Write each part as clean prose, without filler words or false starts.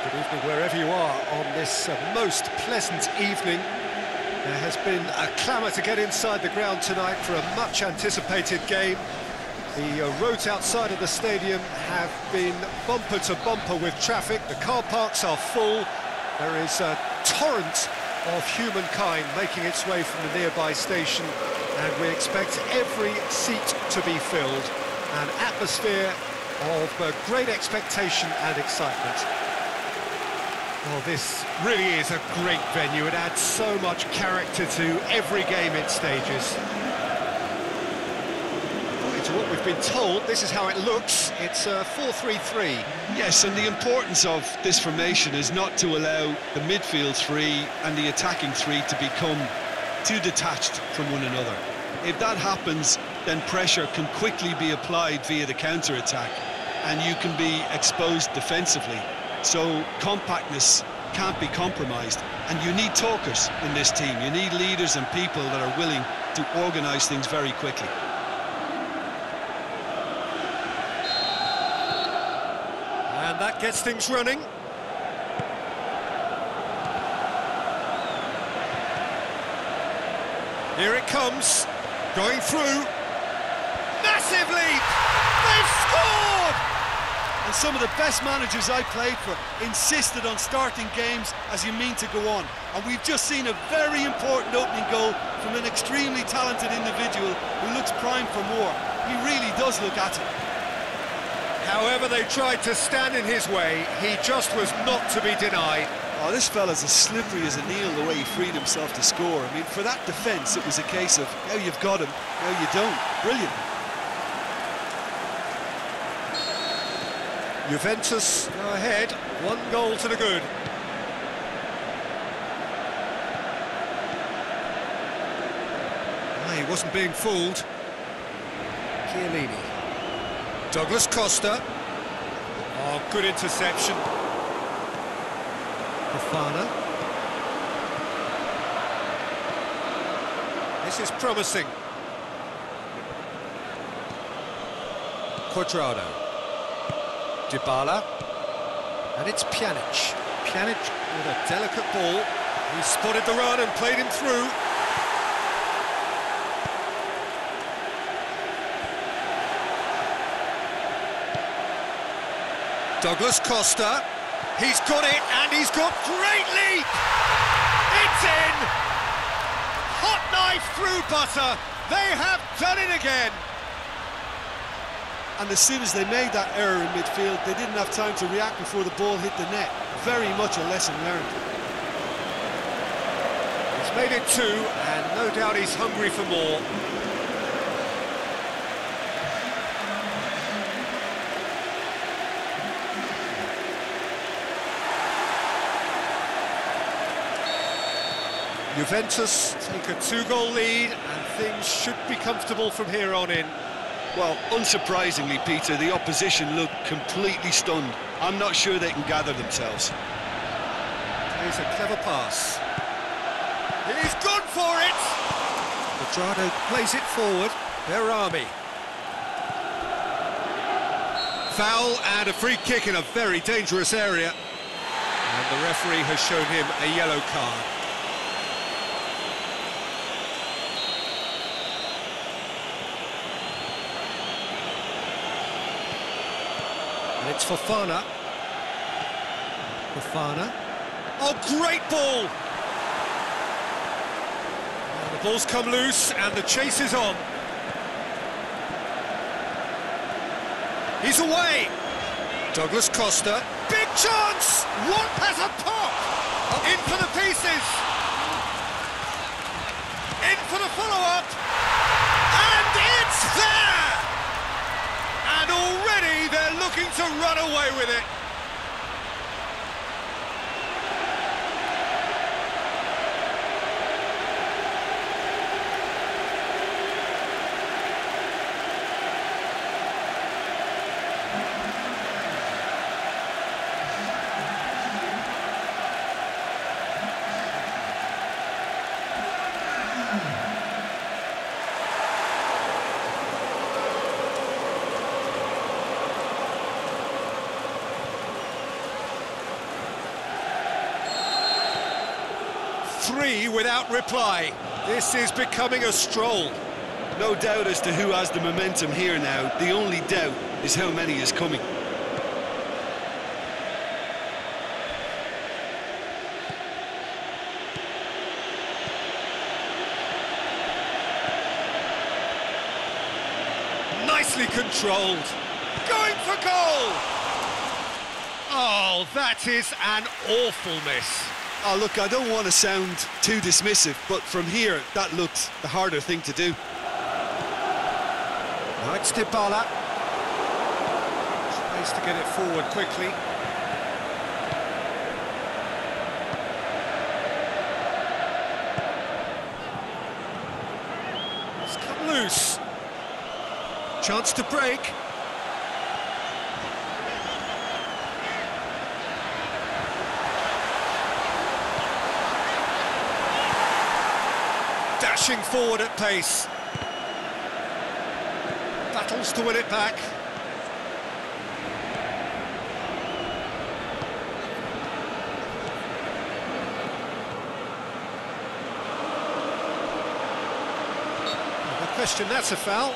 Good evening wherever you are on this most pleasant evening. There has been a clamour to get inside the ground tonight for a much-anticipated game. The roads outside of the stadium have been bumper to bumper with traffic. The car parks are full. There is a torrent of humankind making its way from the nearby station, and we expect every seat to be filled. An atmosphere of great expectation and excitement. Well, this really is a great venue. It adds so much character to every game it stages. According to what we've been told, this is how it looks. It's 4-3-3. Yes, and the importance of this formation is not to allow the midfield three and the attacking three to become too detached from one another. If that happens, then pressure can quickly be applied via the counter-attack, and you can be exposed defensively. So compactness can't be compromised, and you need talkers in this team. You need leaders and people that are willing to organise things very quickly. And that gets things running. Here it comes, going through. Massive leap! They've scored! And some of the best managers I played for insisted on starting games as you mean to go on. And we've just seen a very important opening goal from an extremely talented individual who looks primed for more. He really does look at it. However they tried to stand in his way, he just was not to be denied. Oh, this fella's as slippery as an eel the way he freed himself to score. I mean, for that defence, it was a case of, now you've got him, now you don't. Brilliant. Juventus go ahead, 1 goal to the good. He wasn't being fooled. Chiellini. Douglas Costa. Oh, good interception. Fofana. This is promising. Quadrado. Dybala, and it's Pjanic. Pjanic with a delicate ball. He spotted the run and played him through. Douglas Costa, he's got it, and he's got great leap! It's in! Hot knife through butter, they have done it again! And as soon as they made that error in midfield, they didn't have time to react before the ball hit the net. Very much a lesson learned. He's made it 2, and no doubt he's hungry for more. Juventus take a 2-goal lead, and things should be comfortable from here on in. Well, unsurprisingly, Peter, the opposition look completely stunned. I'm not sure they can gather themselves. Here's a clever pass. He's gone for it! Quadrado plays it forward. Berami. Foul and a free kick in a very dangerous area. And the referee has shown him a yellow card. And it's Fofana. Fofana. Oh, great ball! And the ball's come loose and the chase is on. He's away! Douglas Costa. Big chance! What has a pop! In for the pieces! In for the follow-up! And it's there! And already they're looking to run away with it. 3 without reply. This is becoming a stroll. No doubt as to who has the momentum here now. The only doubt is how many is coming. Nicely controlled. Going for goal! Oh, that is an awful miss. Oh, look, I don't want to sound too dismissive, but from here, that looked the harder thing to do. Now it's Dybala. Space to get it forward quickly. It's come loose. Chance to break. Dashing forward at pace. Battles to win it back. No question, that's a foul.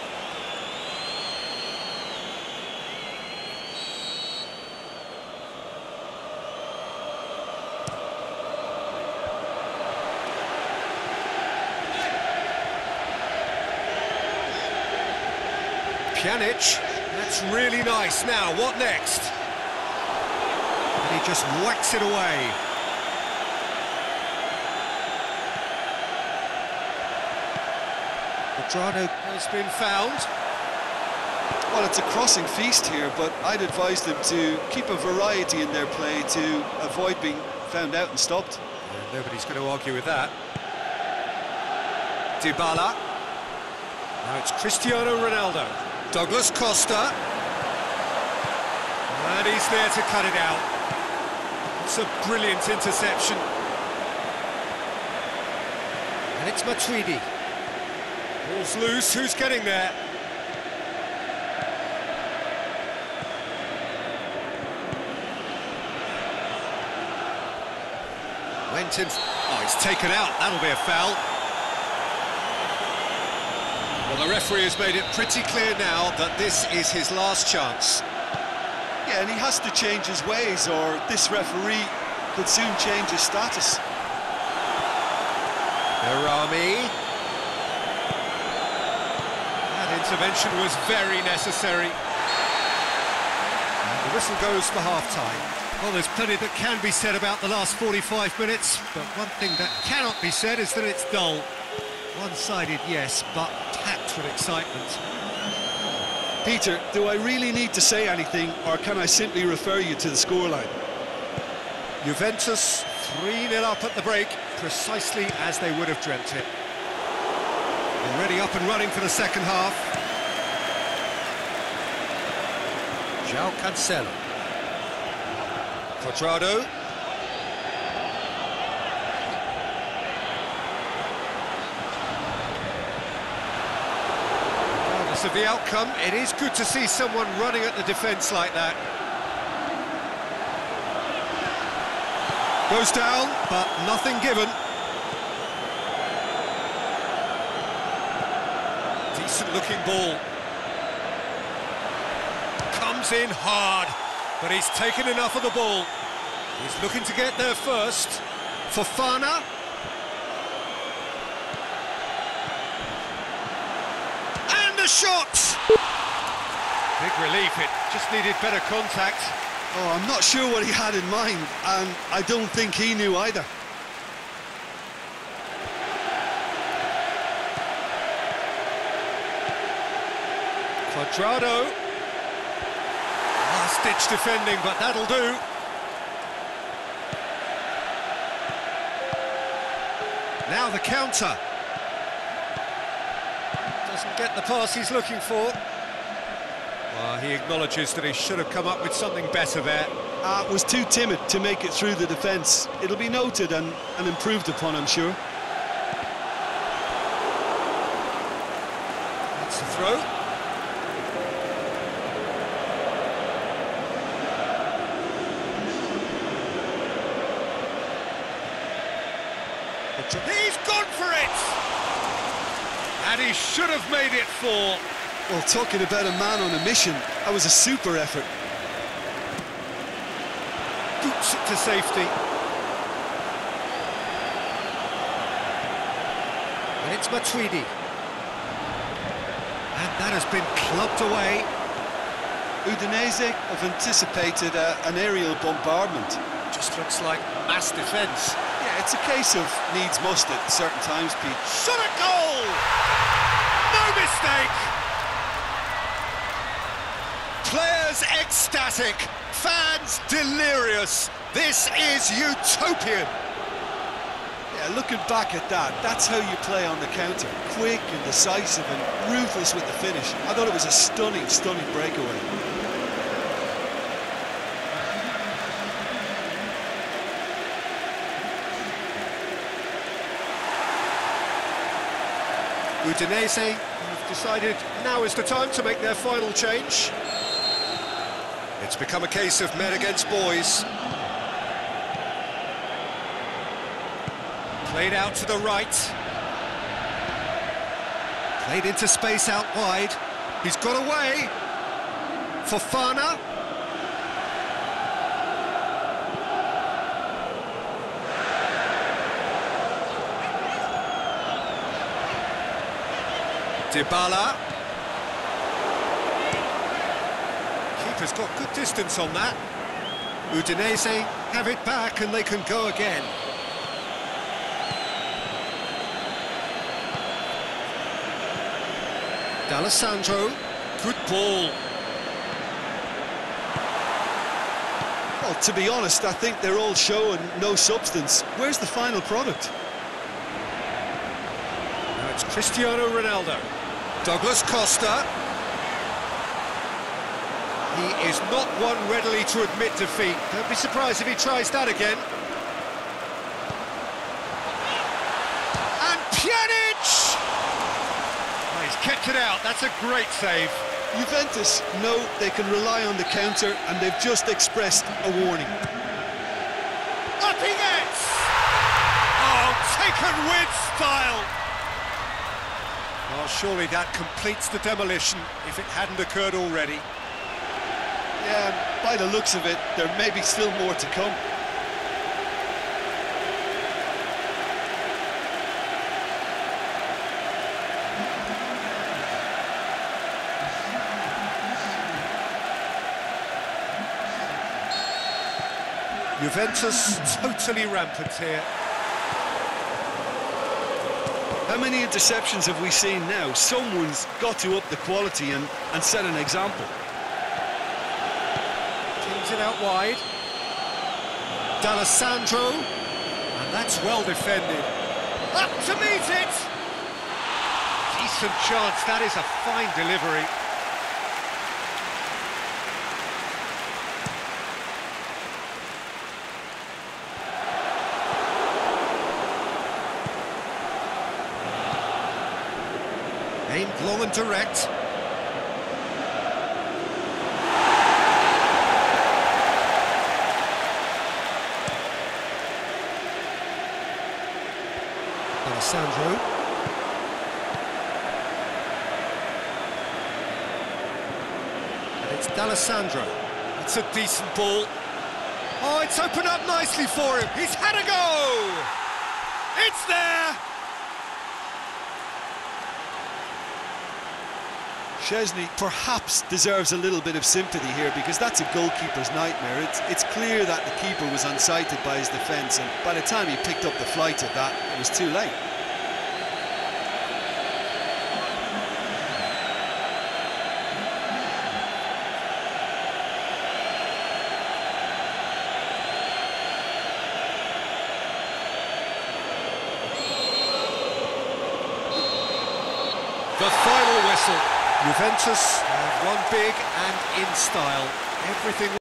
Pjanic, that's really nice. Now, what next? And he just whacks it away. Quadrado has been found. Well, it's a crossing feast here, but I'd advise them to keep a variety in their play to avoid being found out and stopped. Yeah, nobody's going to argue with that. Dybala. Now it's Cristiano Ronaldo. Douglas Costa. And he's there to cut it out. It's a brilliant interception. And it's Matuidi. Ball's loose, who's getting there? Went in. Oh, he's taken out. That'll be a foul. Well, the referee has made it pretty clear now that this is his last chance. Yeah, and he has to change his ways, or this referee could soon change his status. Arami. That intervention was very necessary. And the whistle goes for half-time. Well, there's plenty that can be said about the last 45 minutes, but one thing that cannot be said is that it's dull. One-sided, yes, but packed with excitement. Peter, do I really need to say anything, or can I simply refer you to the scoreline? Juventus 3-0 up at the break, precisely as they would have dreamt it. Already up and running for the second half. João Cancelo. Quadrado. Regardless of the outcome, it is good to see someone running at the defence like that. Goes down, but nothing given. Decent looking ball. Comes in hard, but he's taken enough of the ball. He's looking to get there first. Fofana. And the shot! Big relief, it just needed better contact. Oh, I'm not sure what he had in mind, and I don't think he knew either. Quadrado. Last-ditch defending, but that'll do. Now the counter. Doesn't get the pass he's looking for. Well, he acknowledges that he should have come up with something better there. Was too timid to make it through the defence. It'll be noted and improved upon, I'm sure. That's the throw. He's gone for it! And he should have made it 4. Well, talking about a man on a mission, that was a super effort. Boots it to safety. And it's Matuidi. And that has been clubbed away. Udinese have anticipated an aerial bombardment. Just looks like mass defence. Yeah, it's a case of needs must at certain times, Pete. Shot at goal! No mistake! Players ecstatic, fans delirious. This is utopian. Yeah, looking back at that, that's how you play on the counter. Quick and decisive and ruthless with the finish. I thought it was a stunning, stunning breakaway. Udinese have decided now is the time to make their final change. It's become a case of men against boys. Played out to the right. Played into space out wide. He's got away. Fofana. Dybala. Keeper's got good distance on that. Udinese have it back and they can go again. D'Alessandro, good ball. Well, to be honest, I think they're all show and no substance. Where's the final product? Now it's Cristiano Ronaldo. Douglas Costa. He is not one readily to admit defeat. Don't be surprised if he tries that again. And Pjanic! Oh, he's kept it out. That's a great save. Juventus know they can rely on the counter and they've just expressed a warning. Up he gets! Oh, taken with style! Well, surely that completes the demolition if it hadn't occurred already. Yeah, by the looks of it, there may be still more to come. Juventus totally rampant here. How many interceptions have we seen now? Someone's got to up the quality and set an example. Cleans it out wide. D'Alessandro. And that's well defended. Up to meet it! Decent chance, that is a fine delivery. Aimed long and direct. Alessandro. And it's D'Alessandro. It's a decent ball. Oh, it's opened up nicely for him. He's had a go! It's there! Szczesny perhaps deserves a little bit of sympathy here because that's a goalkeeper's nightmare. It's clear that the keeper was unsighted by his defence, and by the time he picked up the flight at that, it was too late. The final whistle. Juventus have won big and in style. Everything